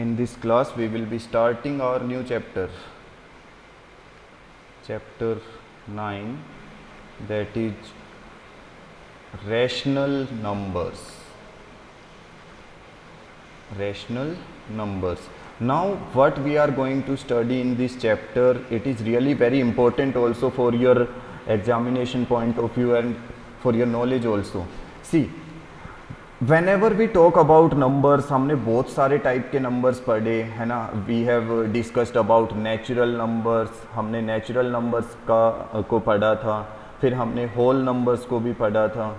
In this class we will be starting our new chapter, chapter 9, that is rational numbers. Rational numbers. Now what we are going to study in this chapter, it is really very important also for your examination point of view and for your knowledge also. See, whenever we talk about numbers, हमने बहुत सारे type के numbers पढ़े है ना. We have discussed about natural numbers, हमने natural numbers को पढ़ा था, फिर हमने होल नंबर्स को भी पढ़ा था.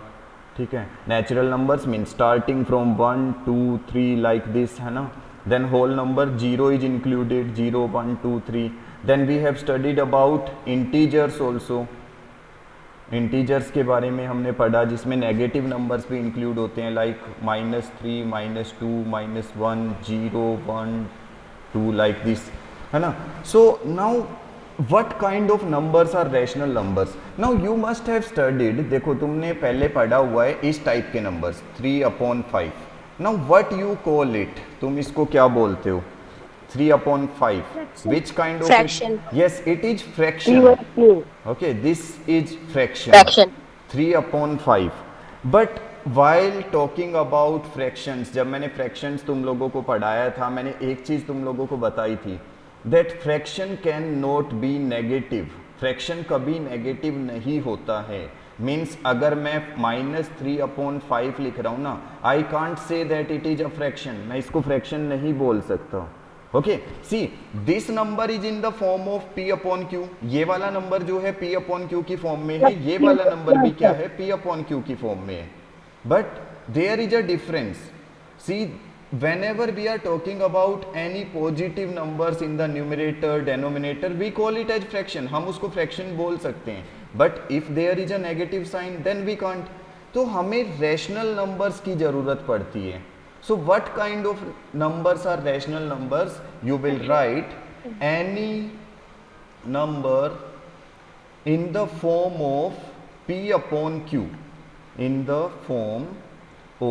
ठीक है, natural numbers mean starting from 1 2 3 like this है ना. Then whole number, zero is included, 0 1 2 3. Then we have studied about integers also. Integers के बारे में हमने पढ़ा जिसमें नेगेटिव नंबर्स भी इंक्लूड होते हैं, लाइक -3 -2 -1 0 1 2 लाइक दिस है ना. So now what kind of numbers are rational numbers? Now you must have studied, देखो तुमने पहले पढ़ा हुआ है इस टाइप के numbers 3/5. Now what you call it? तुम इसको क्या बोलते हो? 3/5. Which kind of fraction? Yes, it is fraction. Okay, this is fraction. 3/5. But while talking about fractions, जब मैंने fractions तुम लोगों को पढ़ाया था, मैंने एक चीज़ तुम लोगों को बताई थी, that fraction can not be negative. Fraction कभी नेगेटिव नहीं होता है. मीन्स अगर मैं -3/5 लिख रहा हूँ ना, I can't say that it is a fraction. मैं इसको फ्रैक्शन नहीं बोल सकता. Okay, see this number is in the form of P/Q. ये वाला नंबर जो है P/Q की फॉर्म में है, ये वाला नंबर भी क्या है, P/Q की फॉर्म में है. But there is a difference. See, whenever we are talking about any positive numbers in the numerator denominator, we call it as fraction. हम उसको fraction बोल सकते हैं. but if there is a negative sign then we can't. तो हमें rational numbers की ज़रूरत पड़ती है. so what kind of numbers are rational numbers? you will write any number in the form of P/Q. in the form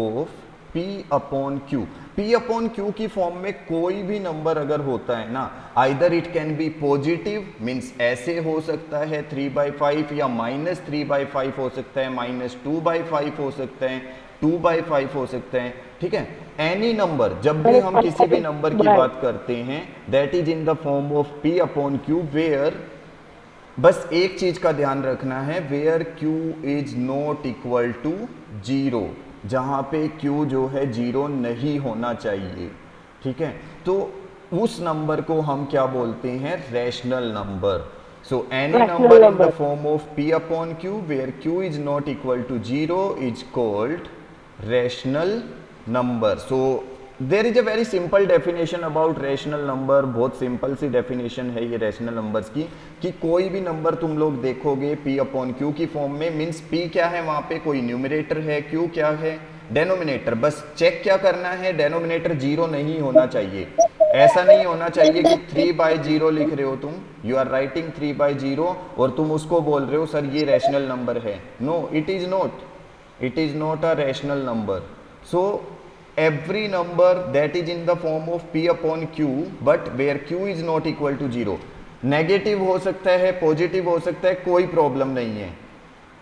of P/Q. P/Q की form में कोई भी नंबर अगर होता है ना, either it can be positive, means ऐसे हो सकता है 3/5, या -3/5 हो सकता है, -2/5 हो सकता है, 2/5 हो सकता है. ठीक है, एनी नंबर, जब भी हम किसी भी नंबर की बात करते हैं, that is in the form of P/Q, where बस एक चीज का ध्यान रखना है, where Q is not equal to 0, जहाँ पे Q जो है 0 नहीं होना चाहिए. ठीक है, तो उस नंबर को हम क्या बोलते हैं, rational number. So any number in the form of P/Q where Q is not equal to 0 is called rational number. So there is a very simple definition about rational number. बहुत simple सी definition है ये rational numbers की, कि कोई भी number तुम लोग देखोगे P/Q की फॉर्म में, मीन्स P क्या है, वहाँ पे कोई न्यूमरेटर है, Q क्या है, डेनोमिनेटर. बस चेक क्या करना है, डेनोमिनेटर 0 नहीं होना चाहिए. ऐसा नहीं होना चाहिए कि 3/0 लिख रहे हो तुम, यू आर राइटिंग 3/0 और तुम उसको बोल रहे हो सर ये रैशनल नंबर है. No, it is not. It is not a rational number. So every number that is in the form of P/Q but where Q is not equal to 0, negative हो सकता है, positive हो सकता है, कोई problem नहीं है.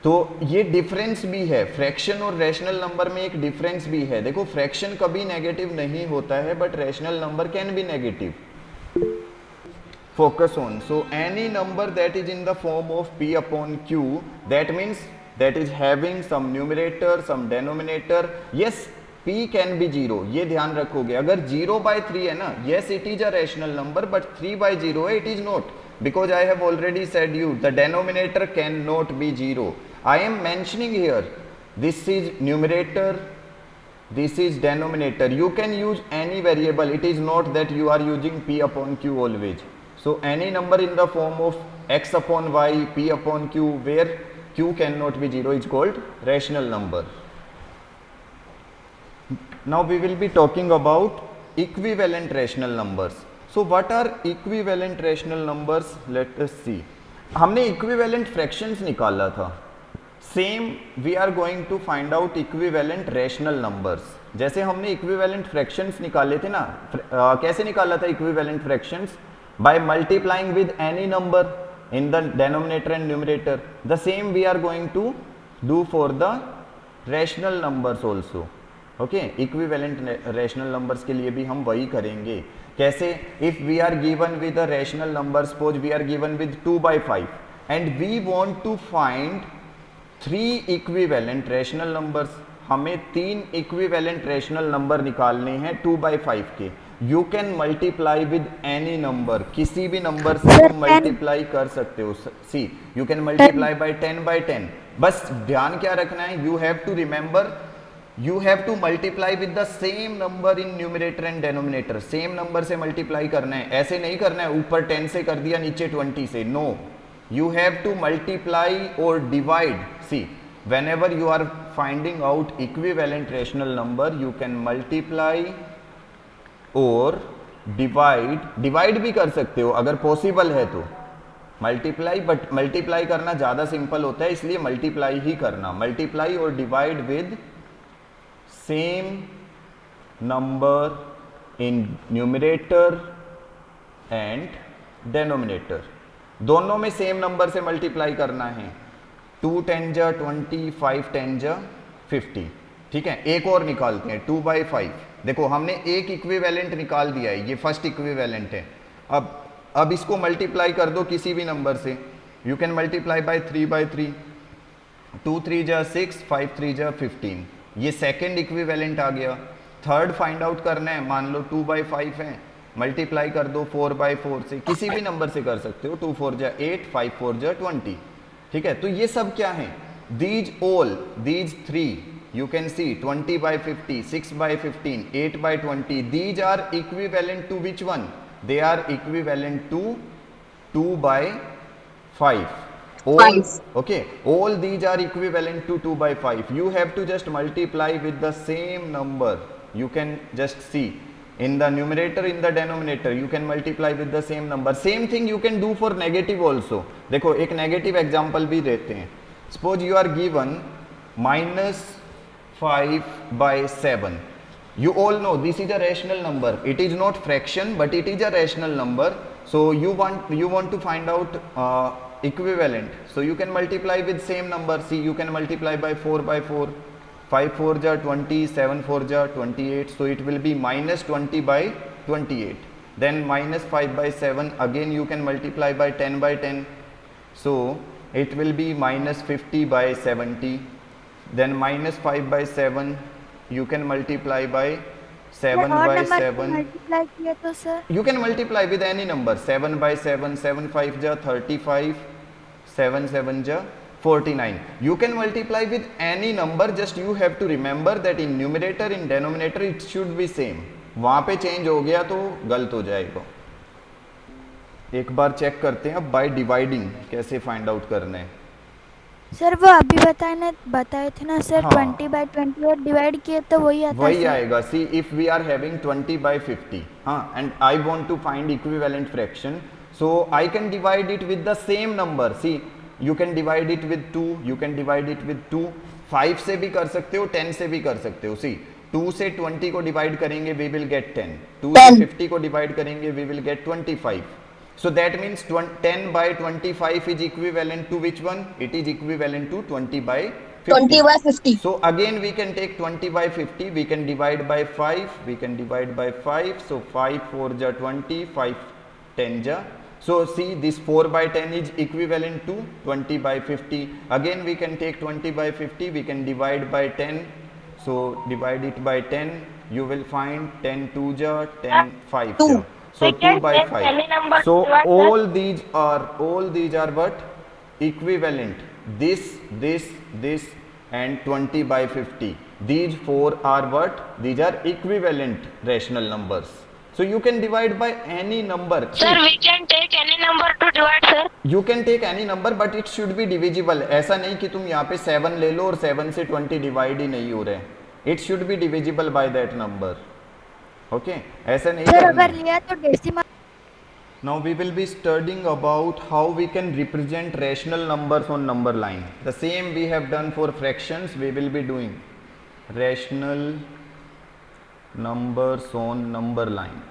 तो ये डिफरेंस भी है, फ्रैक्शन और रैशनल नंबर में एक डिफरेंस भी है. देखो, फ्रैक्शन कभी नेगेटिव नहीं होता है, but rational number can be negative. focus on. so any number that is in the form of P/Q, that means that is having some numerator, some denominator. yes, P can be 0, ये ध्यान रखोगे. अगर 0/3 है ना, yes it is a rational number, but 3/0 है, it is not, because I have already said you the denominator cannot be 0. I am mentioning here this is numerator, this is denominator. You can use any variable. It is not that you are using P/Q always. so any number in the form of x/y P/Q where Q cannot be 0 is called rational number. Now we will be talking about equivalent rational numbers. So what are equivalent rational numbers? Let us see. हमने equivalent fractions निकाला था. Same we are going to find out equivalent rational numbers. जैसे हमने equivalent fractions निकाले थे ना, कैसे निकाला था equivalent fractions? By multiplying with any number in the denominator and numerator. The same we are going to do for the rational numbers also. Okay, equivalent rational numbers के लिए भी हम वही करेंगे. कैसे? If we are given with a rational number, suppose we are given with 2/5 and we want to find 3 equivalent rational numbers. हमें 3 equivalent rational number निकालने हैं 2/5 के. You can multiply with any number, किसी भी नंबर से तुम multiply कर सकते हो. See, you can multiply by 10/10. बस ध्यान क्या रखना है, you have to remember, you have to multiply with the same number in numerator and denominator. Same number से मल्टीप्लाई करना है, ऐसे नहीं करना है ऊपर 10 से कर दिया नीचे 20 से. No, you have to multiply or divide. See, whenever you are finding out equivalent rational number, you can multiply or divide भी कर सकते हो अगर पॉसिबल है तो मल्टीप्लाई, बट मल्टीप्लाई करना ज़्यादा सिंपल होता है इसलिए मल्टीप्लाई ही करना. मल्टीप्लाई और divide with same number in numerator and denominator. दोनों में सेम नंबर से मल्टीप्लाई करना है. 2 10 जा 20, 5 10 जा 50. ठीक है, एक और निकालते हैं 2/5. देखो हमने एक इक्विवेलेंट निकाल दिया है, ये फर्स्ट इक्विवेलेंट है. अब इसको मल्टीप्लाई कर दो किसी भी नंबर से. You can multiply bye 3/3. 2 3 जा 6, 5 3 जा 15. ये सेकेंड इक्विवेलेंट आ गया. थर्ड फाइंड आउट करना है. मान लो 2/5 है, मल्टीप्लाई कर दो 4/4 से, किसी भी नंबर से कर सकते हो. 2 4 जा 8, 5 4 जा 20. ठीक है, तो ये सब क्या है? these 3 you can see 20/50, 6/15, 8/20. these are equivalent to which one? They are equivalent to 2/5. Okay, all these are equivalent to 2/5. You have to just multiply with the same number. You can just see in the numerator, in the denominator, you can multiply with the same number. Same thing you can do for negative also. देखो एक negative example भी देते हैं. Suppose you are given -5/7. You all know this is a rational number. It is not fraction, but it is a rational number. So you want to find out equivalent. So you can multiply with same number. See, you can multiply by 4/4. 5 4 ja 20, 7 4 ja 28. So it will be -20/28. Then -5/7. Again you can multiply by 10/10. So it will be -50/70. Then -5/7. You can multiply by 7/7. You can multiply with any number. 7/7. 7 5 ja 35. 7 7 ja 49. You can multiply with any number, just you have to remember that in numerator, in denominator it should be same. वहां पे change हो गया तो गलत हो जाएगा. एक बार check करते हैं अब बाय डिवाइडिंग कैसे फाइंड आउट करना है. सर वो अभी बताए थे ना सर. 20/20 और डिवाइड किए तो वही आएगा. See, if we are having 20/50 and I want to find equivalent fraction, so I can divide it with the same number. See, you can divide it with 2, you can divide it with 2. 5 से भी कर सकते हो, 10 से भी कर सकते हो. See, 2 से 20 को डिवाइड करेंगे we will get 10. 2 से 50 को डिवाइड करेंगे we will get 25. So that means 10/25 is equivalent to which one? It is equivalent to 20/50. 20/50. So again we can take 20/50, we can divide by 5, we can divide by 5. So 5 4 ja 20, 5 10 ja. So see, this 4/10 is equivalent to 20/50. Again we can take 20/50, we can divide by 10. So divide it by 10, you will find 10 2 ja 10 5 ja. So 2/5. So all these are what? Equivalent. This and 20/50. These 4 are what? These are equivalent rational numbers. So you can divide by any number. Sir, we can take any number to divide, sir. You can take any number, but it should be divisible. ऐसा नहीं कि तुम यहाँ पे 7 ले लो और 7 से 20 divide ही नहीं हो रहे. It should be divisible by that number. Okay? ऐसा नहीं सर करना. अगर लिया तो decimal. Now we will be studying about how we can represent rational numbers on number line. The same we have done for fractions. We will be doing rational numbers on number line.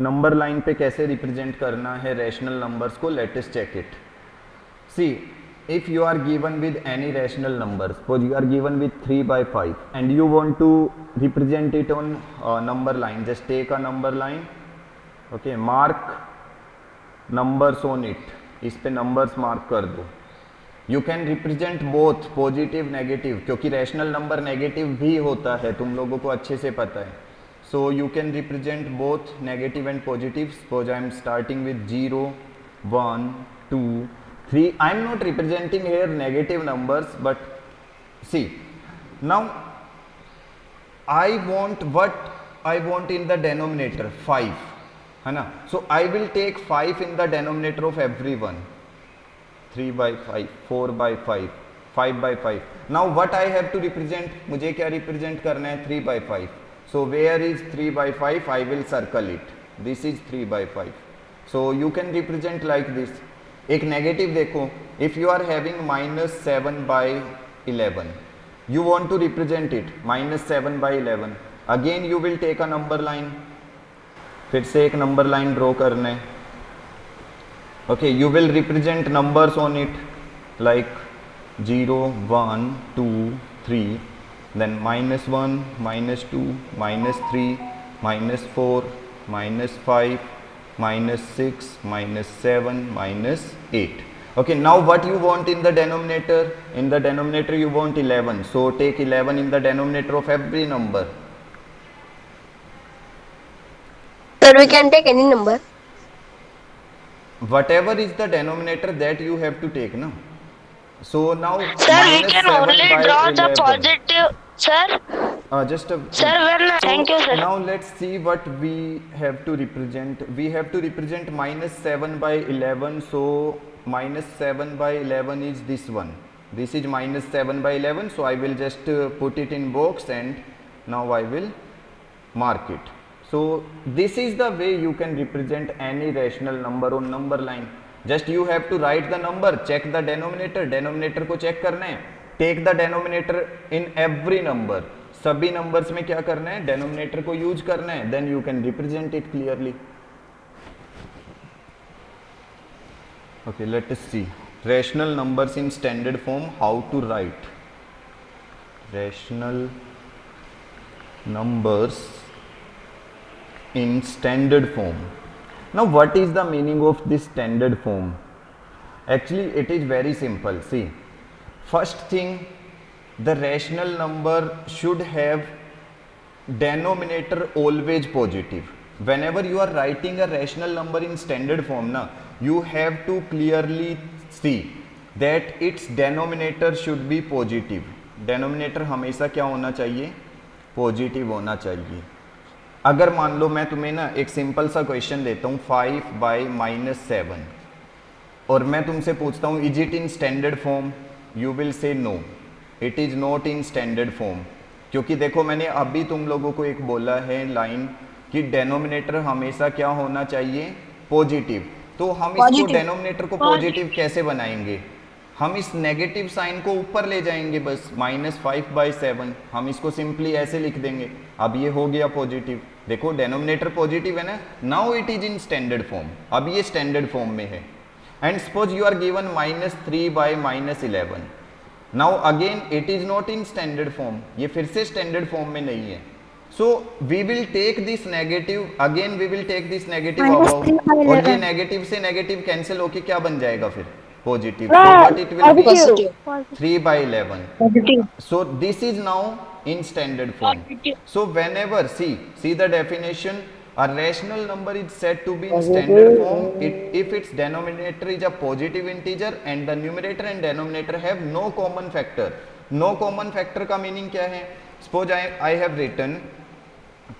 Number line पे कैसे represent करना है rational numbers को, let us check it. See, if you are given with any rational number, suppose you are given with 3 by 5 and you want to represent it on number line, just take a number line, okay, mark numbers on it, इस पे numbers mark कर दो. You can represent both positive negative, क्योंकि rational number negative भी होता है, तुम लोगों को अच्छे से पता है. So you can represent both negative and positive. Suppose I am starting with 0, 1, 2, 3. I am not representing here negative numbers, but see, now I want what I want in the denominator, 5, है ना. So I will take 5 in the denominator of everyone. 3 by 5, 4 by 5, 5 by 5. Now what I have to represent, मुझे क्या represent करना है, 3 by 5. So where is 3 by 5? I will circle it. This is 3 by 5. So you can represent like this. एक negative देखो, if you are having -7 by 11, you want to represent it -7 by 11. Again you will take a number line. फिर से एक number line draw करना है. Okay, you will represent numbers on it like 0, 1, 2, 3. Then -1, -2, -3, -4, -5, -6, -7, -8. Okay, now what you want in the denominator? In the denominator you want 11. So take 11 in the denominator of every number. Sir, we can take any number. Whatever is the denominator that you have to take, no? So now Sir, we can -7 only by draw the 11. positive. Sir, Just a sir, when so thank you, sir. now let's see what we have to represent. We have to represent -7 by 11. So -7 by 11 is this one. This is -7 by 11. So I will just put it in box and now I will mark it. So this is the way you can represent any rational number on number line. Just you have to write the number, check the denominator. Denominator को check करना है. Take the denominator in every number. सभी numbers में क्या करना है, denominator को use करना है. Then you can represent it clearly. Okay, let us see rational numbers in standard form. How to write rational numbers in standard form. Now what is the meaning of this standard form? Actually it is very simple. See, first thing, the rational number should have denominator always positive. Whenever you are writing a rational number in standard form na, you have to clearly see that its denominator should be positive. Denominator हमेशा क्या होना चाहिए, positive होना चाहिए. अगर मान लो मैं तुम्हें ना एक सिंपल सा क्वेश्चन देता हूँ 5 बाई -7 और मैं तुमसे पूछता हूँ is it in standard form, you will say no, it is not in standard form. क्योंकि देखो मैंने अभी तुम लोगों को एक बोला है लाइन कि डेनोमिनेटर हमेशा क्या होना चाहिए, पॉजिटिव. तो हम इसको डेनोमिनेटर को पॉजिटिव कैसे बनाएंगे, हम इस नेगेटिव साइन को ऊपर ले जाएंगे बस, -5 by 7 हम इसको सिंपली ऐसे लिख देंगे. अब ये हो गया पॉजिटिव. देखो डेनोमिनेटर पॉजिटिव है ना. Now it is in standard form, अब ये स्टैंडर्ड फॉर्म में है. And suppose you are given -3 by -11. Now again it is not in standard form, ये फिर से स्टैंडर्ड फॉर्म में नहीं है. So we will take this negative, again we will take this negative about, और ये नेगेटिव से नेगेटिव कैंसिल होके क्या बन जाएगा फिर, positive. So what it will be, Positive. 3 by 11. Positive. So this is now in standard form. So whenever see the definition, a rational number is said to be in standard form if its denominator is a positive integer and the numerator and denominator have no common factor. No common factor का meaning क्या है? Suppose I have written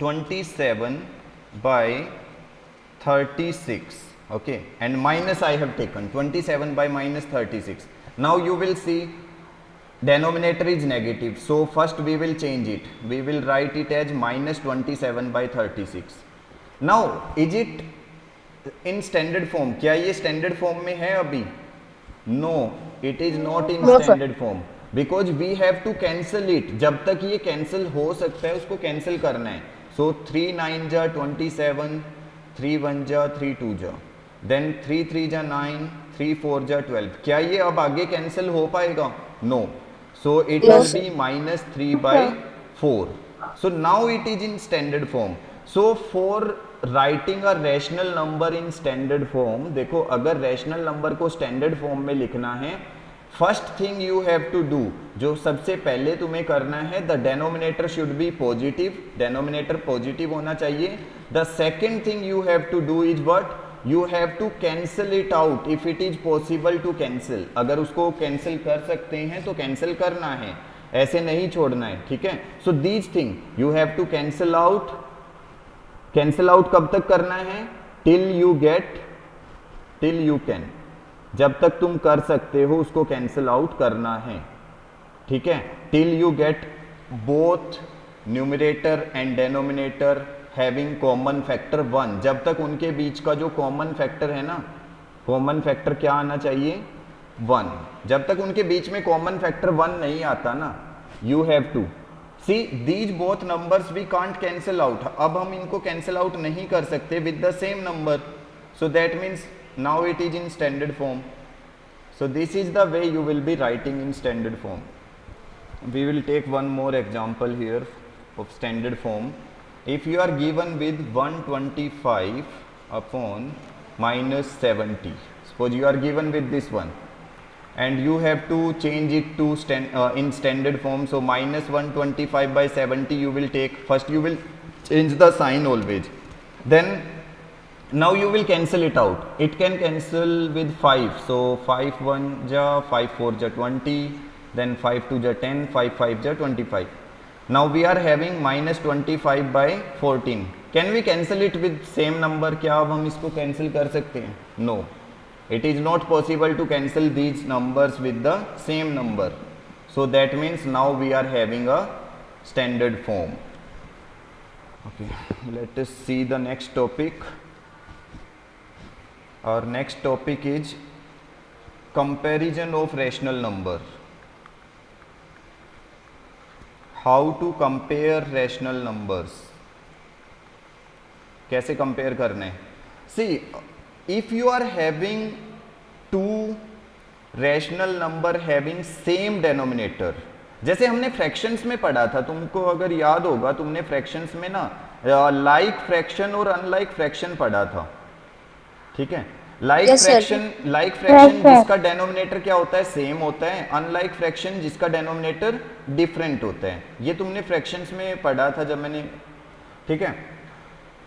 27 by 36. Okay, and minus I have taken 27 by -36. Now you will see denominator is negative, so first we will change it, we will write it as -27 by 36. Now is it in standard form? क्या ये standard form में है अभी? No, it is not in standard form. Because we have to cancel it, जब तक ये cancel हो सकता है उसको कैंसिल करना है. सो 3 9 जा 27, 3 1 जा 3 2 जा, देन 3 3 जा 9, 3 4 जा 12. क्या ये अब आगे कैंसिल हो पाएगा? No. So it will be -3/4. So now it is in standard form. So for writing a rational number in standard form, देखो अगर rational number को standard form में लिखना है, first thing you have to do, जो सबसे पहले तुम्हें करना है, the denominator should be positive, denominator positive होना चाहिए. The second thing you have to do is what? You have to cancel it out if it is possible to cancel. अगर उसको cancel कर सकते हैं तो cancel करना है, ऐसे नहीं छोड़ना है. ठीक है. So these thing you have to cancel out. Cancel out कब तक करना है? टिल यू कैन, जब तक तुम कर सकते हो उसको कैंसिल आउट करना है. ठीक है. Till you get both numerator and denominator having common factor 1, जब तक उनके बीच का जो कॉमन फैक्टर है ना, कॉमन फैक्टर क्या आना चाहिए? 1. जब तक उनके बीच में कॉमन फैक्टर 1 नहीं आता ना, you have to see these both numbers we can't cancel out. अब हम इनको कैंसिल आउट नहीं कर सकते with the same number. So that means now it is in standard form. So this is the way you will be writing in standard form. We will take one more example here of standard form. If you are given with 125 upon -70, suppose you are given with this one and you have to change it to in standard form. So -125/70 you will take, first you will change the sign always, then now you will cancel it out. It can cancel with 5, so 5 1 ja 5 4 ja 20, then 5 2 ja 10, 5 5 ja 25. Now we are having -25/14. Can we cancel it with same number? क्या अब हम इसको cancel कर सकते हैं? No. It is not possible to cancel these numbers with the same number. So that means now we are having a standard form. Okay, let us see the next topic. Our next topic is comparison of rational number. How to compare rational numbers. कैसे compare करने? See, if you are having two rational number having same denominator, जैसे हमने fractions में पढ़ा था, तुमको अगर याद होगा, तुमने फ्रैक्शंस में ना लाइक फ्रैक्शन और अनलाइक फ्रैक्शन पढ़ा था. ठीक है. लाइक फ्रैक्शन जिसका डेनोमिनेटर क्या होता है? सेम होता है. अनलाइक फ्रैक्शन जिसका डेनोमिनेटर डिफरेंट होता है. ये तुमने फ्रैक्शंस में पढ़ा था जब मैंने. ठीक है.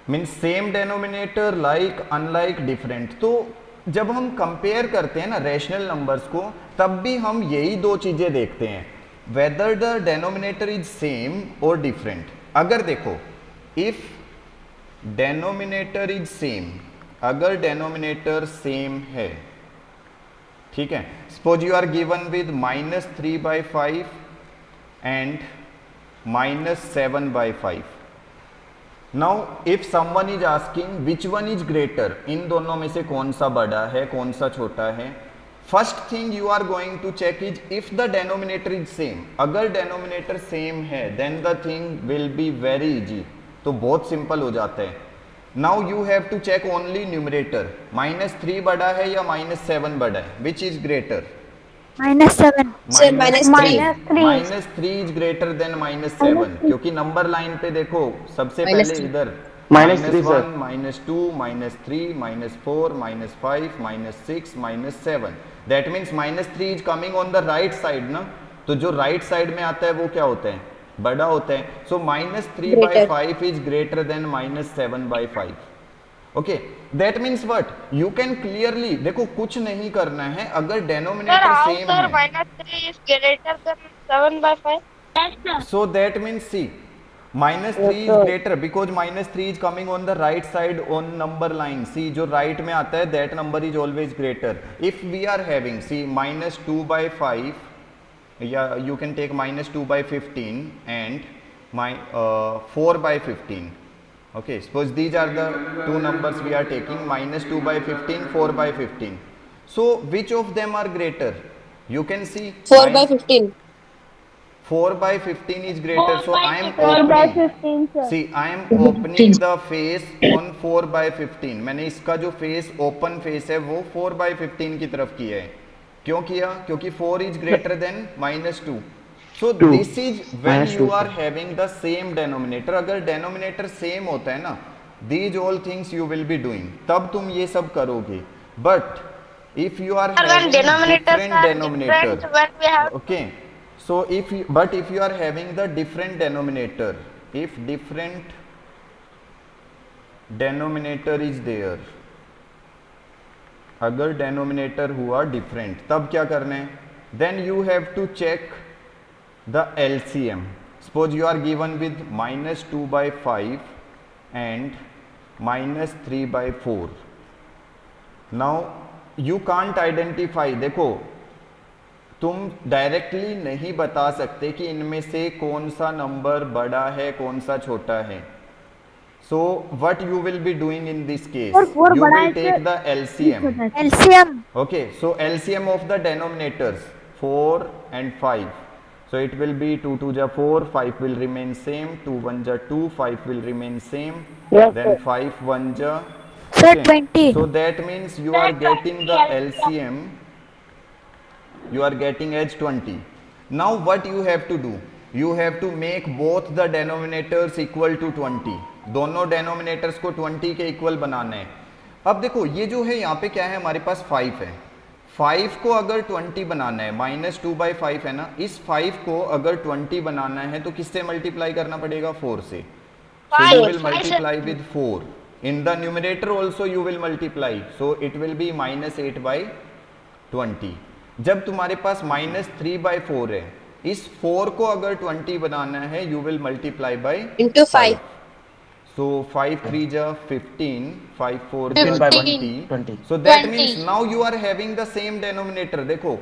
Means same denominator, like, unlike, different. तो जब हम कंपेयर करते हैं ना रैशनल नंबर्स को, तब भी हम यही दो चीजें देखते हैं, whether the denominator is same और डिफरेंट. अगर देखो, इफ डेनोमिनेटर इज सेम, अगर डेनोमिनेटर सेम है, ठीक है, suppose you are given with -3/5 and -7/5. Now if someone is asking which one is greater, इन दोनों में से कौन सा बड़ा है, कौन सा छोटा है, first thing you are going to check is if the denominator is same. अगर डेनोमिनेटर सेम है then the thing will be very easy. तो बहुत सिंपल हो जाता है. Now you have to check only numerator. -3 बड़ा है या -7 बड़ा है? Which is greater? -7. -3 is greater than -7, क्योंकि नंबर लाइन पे देखो सबसे पहले इधर -1, -2, -3, -4, -5, -6, -7. That means -3 is coming on the right side ना. तो जो राइट साइड में आता है वो क्या होता है? बड़ा होता है. सो -3/5 is greater then -7/5. Okay, that means what? You can clearly देखो, कुछ नहीं करना है. अगर डेनोमिनेटर सेम है, -3 is greater than 7/5. so that means see, -3 is greater because -3 is coming on the right side on number line. See, जो right में आता है that number is always greater. If we are having, see, -2/5, yeah, you can take -2/15 and 4/15. Okay, suppose these are the two numbers we are taking, -2/15, 4/15. So which of them are greater? You can see 4/15. 4 by 15 is greater, so I am 4 by opening. 15 sir. See, I am opening the face on 4 by 15. मैंने इसका जो face open face है वो 4 by 15 की तरफ किया है. क्यों किया? क्योंकि 4 is greater than -2. So this is when you are having the same denominator. अगर denominator same होता है ना, these all things you will be doing. तब तुम ये सब करोगे. But if you are having different denominator, when we have okay. So if you are having the different denominator, if different denominator is there, अगर denominator हुआ different, तब क्या करना है? Then you have to check the LCM. Suppose you are given with -2 by 5 and -3 by 4. Now you can't identify. देखो, तुम directly नहीं बता सकते कि इनमें से कौन सा नंबर बड़ा है कौन सा छोटा है. So what you will be doing in this case, you will take the LCM. LCM. Okay, so LCM of the denominators 4 and 5. So it will be 2 2 ja 4, 5 will remain same, 2 1 ja 2, 5 will remain same, then 5 1 ja. Sir, 20. So that means you are getting the LCM, you are getting as 20. Now what you have to do, you have to make both the denominators equal to 20. दोनों denominators को 20 के equal बनाना है. अब देखो ये जो है यहाँ पे क्या है, हमारे पास 5 है. 5 को अगर 20 बनाना है, -2 by 5 है ना, इस 5 को अगर 20 बनाना है तो किससे मल्टीप्लाई करना पड़ेगा? 4 से. So you will multiply with 4. In the numerator also you will multiply. So it will be -8 by 20. जब तुम्हारे पास -3 by 4 है, इस 4 को अगर 20 बनाना है, you will multiply by into 5. So 5 3 ja 15, 5 4 ja 20. So that 20. means now you are having the same denominator. देखो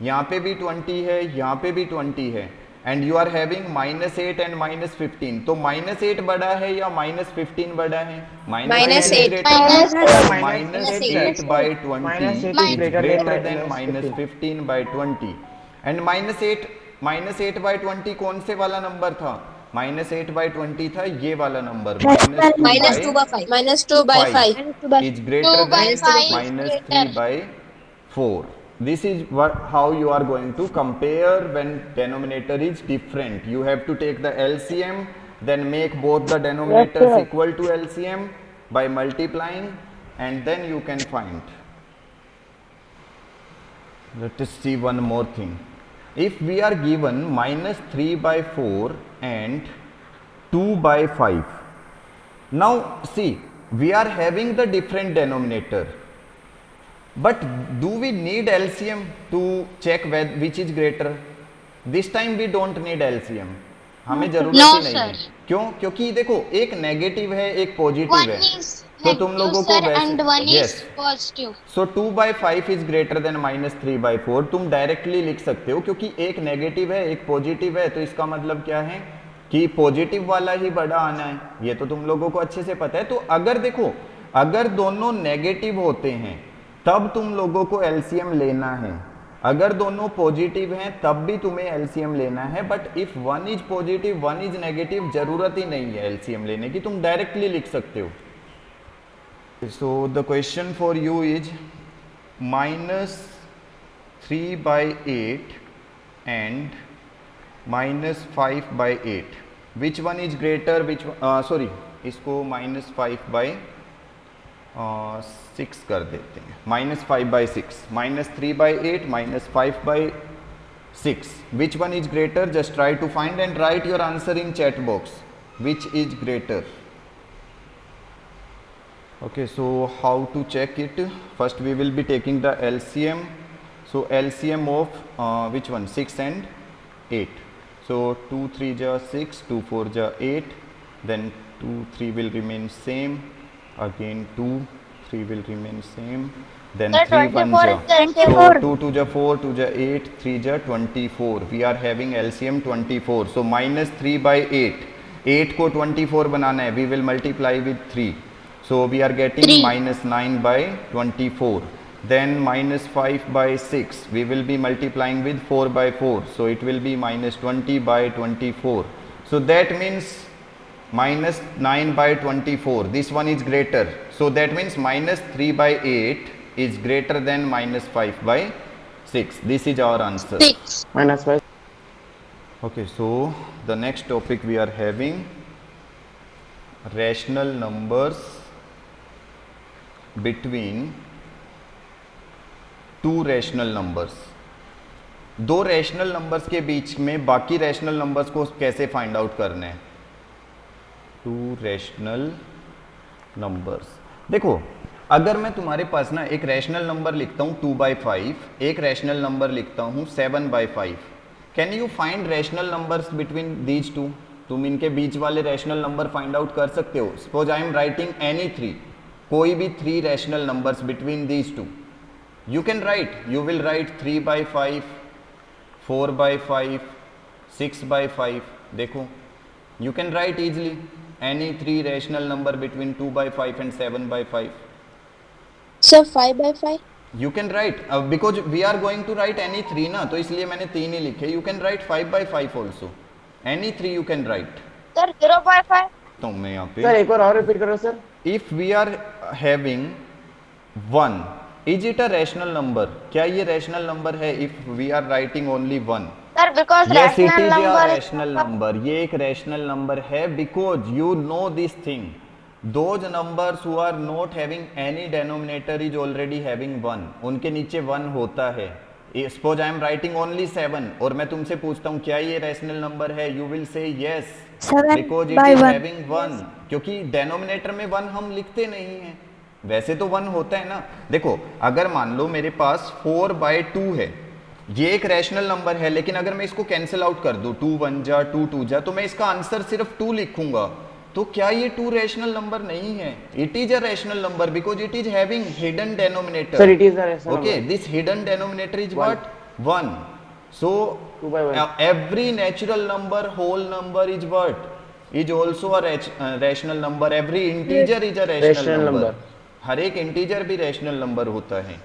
यहाँ पे भी 20 है, यहाँ पे भी 20 है, and you are having -8 and -15. तो -8 बड़ा है या -15 बड़ा है? -8. -8 by 20 is greater than -15 by 20. And -8 by 20 कौन से वाला नंबर था? -8 by 20 था ये वाला number. -2 by 5. -2 by 5. is greater 2 by than 5 is -3 by 4. This is how you are going to compare when denominator is different. You have to take the LCM, then make both the denominators equal to LCM by multiplying, and then you can find. Let us see one more thing. If we are given -3 by 4 and 2 by 5, now see, we are having the different denominator, but do we need LCM to check which is greater? This time we don't need LCM. हमें जरूरत ही नहीं है. क्यों? क्योंकि देखो एक negative है एक पॉजिटिव है, तो तुम लोगों को yes. So 2 by 5 is greater than -3 by 4. तुम डायरेक्टली लिख सकते हो क्योंकि एक नेगेटिव है एक पॉजिटिव है, तो इसका मतलब क्या है कि पॉजिटिव वाला ही बड़ा आना है. ये तो तुम लोगों को अच्छे से पता है. तो अगर देखो अगर दोनों नेगेटिव होते हैं तब तुम लोगों को LCM लेना है, अगर दोनों पॉजिटिव हैं तब भी तुम्हें LCM लेना है. But if one is positive one is negative, जरूरत ही नहीं है LCM लेने की, तुम डायरेक्टली लिख सकते हो. So the question for you is -3 by 8 and -5 by 8. Which one is greater? Which sorry, इसको -5 by 6 कर देते हैं. -5 by 6, -3 by 8, -5 by 6. Which one is greater? Just try to find and write your answer in chat box. Which is greater? Okay, so how to check it? First we will be taking the LCM. So LCM of which one? 6 and 8. So 2 3 ja 6, 2 4 ja 8, then 2 3 will remain same, again 2 3 will remain same, then 3 1 ja, so 2 2 ja 4, 2 ja 8, 3 ja 24. We are having LCM 24. So -3 by 8, 8 को 24 बनाना है, we will multiply with 3. So we are getting -9 by 24. then minus 5 by 6, we will be multiplying with 4 by 4, so it will be minus 20 by 24. So that means minus 9 by 24, this one is greater, so that means minus 3 by 8 is greater than minus 5 by 6. This is our answer. 6. Minus 5. Okay, so the next topic we are having rational numbers between to rational numbers. दो rational numbers के बीच में बाकी rational numbers को कैसे find out करने हैं. To rational numbers. देखो, अगर मैं तुम्हारे पास ना एक रैशनल नंबर लिखता हूँ 2/5, एक रैशनल नंबर लिखता हूँ 7/5, can you find rational numbers between these two. तुम इनके बीच वाले रैशनल नंबर फाइंड आउट कर सकते हो. Suppose I am writing any 3, कोई भी 3 rational numbers between these two. You can write, you will write 3/5, 4/5, 6/5. देखो, you can write easily any 3 rational number between 2/5 and 7/5. Sir, 5/5. You can write because we are going to write any 3 ना, तो इसलिए मैंने 3 ही लिखे. You can write 5/5 also. Any 3 you can write. Sir, 0/5. तो मैं यहाँ पे सर एक बार और रिपीट करो sir. if we are having 1, is it a rational number? क्या ये rational number है if we are writing only 1? Sir, because Yes, it rational is number a is rational number. ये एक rational number है because you know this thing. Those numbers who are not having any denominator is already having 1. उनके नीचे 1 होता है. Suppose I am writing only 7 और मैं तुमसे पूछता हूँ क्या ये rational number है? You will say yes 7 because it by is 1. having 1. क्योंकि denominator में 1 हम लिखते नहीं हैं. वैसे तो 1 होता है ना. देखो, अगर मान लो मेरे पास 4/2 है, ये एक रैशनल नंबर है, लेकिन अगर मैं इसको कैंसिल आउट कर दूं 2 1 जा 2 2 जा, तो मैं इसका आंसर सिर्फ 2 लिखूंगा. तो क्या ये 2 रैशनल नंबर नहीं है? It is a rational number because it is having hidden denominator. Sir, it is a rational okay number. this hidden denominator is One. what? 1. So 2/1. every natural number, whole number is what? Is also a rational number. Every integer is a rational number. हर एक integer भी rational number होता है.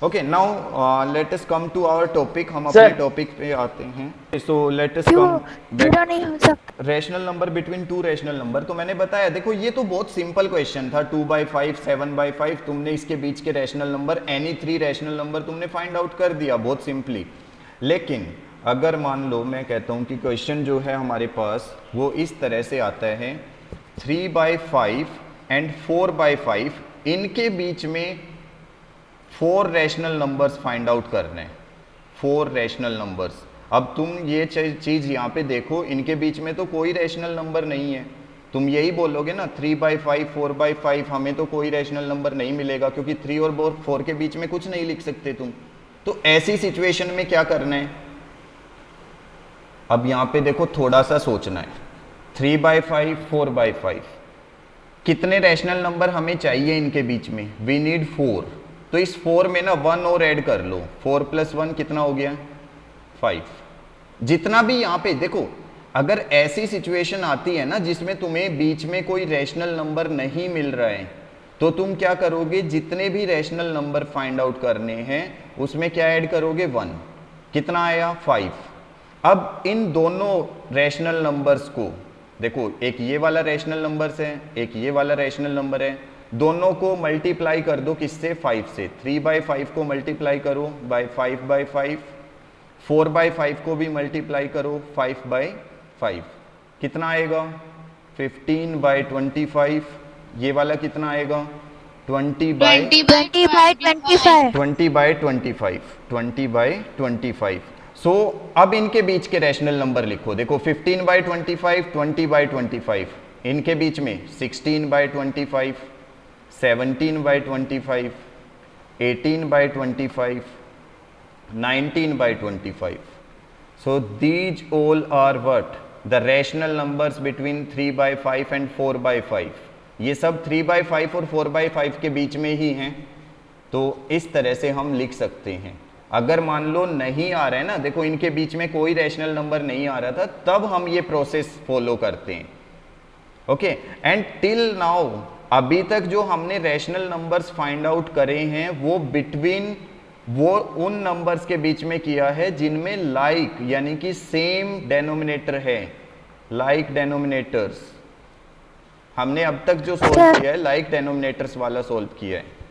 Okay, now let us come to our topic. हम अपने topic पे आते हैं. सो लेट अस क्यों कम जीरो नहीं हो सकता. Rational number between two rational number. तो मैंने बताया, देखो ये तो बहुत सिंपल क्वेश्चन था. 2/5, 7/5, तुमने इसके बीच के rational number any 3 rational number तुमने फाइंड आउट कर दिया बहुत सिंपली. लेकिन अगर मान लो मैं कहता हूँ कि क्वेश्चन जो है हमारे पास वो इस तरह से आता है 3/5 एंड 4/5, इनके बीच में 4 रैशनल नंबर्स फाइंड आउट करने. 4 रैशनल नंबर्स. अब तुम ये चीज़ यहाँ पे देखो, इनके बीच में तो कोई रैशनल नंबर नहीं है. तुम यही बोलोगे ना 3/5, 4/5, हमें तो कोई रैशनल नंबर नहीं मिलेगा क्योंकि 3 और 4 के बीच में कुछ नहीं लिख सकते तुम. तो ऐसी सिचुएशन में क्या करना है? अब यहाँ पे देखो, थोड़ा सा सोचना है. 3/5, 4/5, कितने रैशनल नंबर हमें चाहिए इनके बीच में? We need 4. तो इस 4 में ना 1 और ऐड कर लो. 4 + 1 कितना हो गया? 5. जितना भी यहाँ पे देखो, अगर ऐसी सिचुएशन आती है ना जिसमें तुम्हें बीच में कोई रैशनल नंबर नहीं मिल रहा है, तो तुम क्या करोगे? जितने भी रैशनल नंबर फाइंड आउट करने हैं उसमें क्या ऐड करोगे? 1. कितना आया? 5. अब इन दोनों रैशनल नंबर्स को देखो, एक ये वाला रैशनल नंबर है, एक ये वाला रैशनल नंबर है, दोनों को मल्टीप्लाई कर दो. किससे? 5 से. 3/5 को मल्टीप्लाई करो बाय 5/5, 4/5 को भी मल्टीप्लाई करो 5/5. कितना आएगा? 15/25. ये वाला कितना आएगा? 20/25. 20/25. 20/25. सो अब इनके बीच के रैशनल नंबर लिखो. देखो 15/25, 20/25. इनके बीच में 16/25, 17/25, 18/25, 19/25. So these all are what? The rational numbers between 3/5 and 4/5. ये सब 3/5 और 4/5 के बीच में ही हैं. तो इस तरह से हम लिख सकते हैं. अगर मान लो नहीं आ रहा है ना, देखो इनके बीच में कोई रैशनल नंबर नहीं आ रहा था, तब हम ये प्रोसेस फॉलो करते हैं. ओके, एंड टिल नाउ अभी तक जो हमने रैशनल नंबर्स फाइंड आउट करे हैं वो बिटवीन वो उन नंबर्स के बीच में किया है जिनमें लाइक यानी कि सेम डेनोमिनेटर है, लाइक डेनोमिनेटर्स। हमने अब तक जो सोल्व किया है लाइक डेनोमिनेटर्स वाला सोल्व किया है।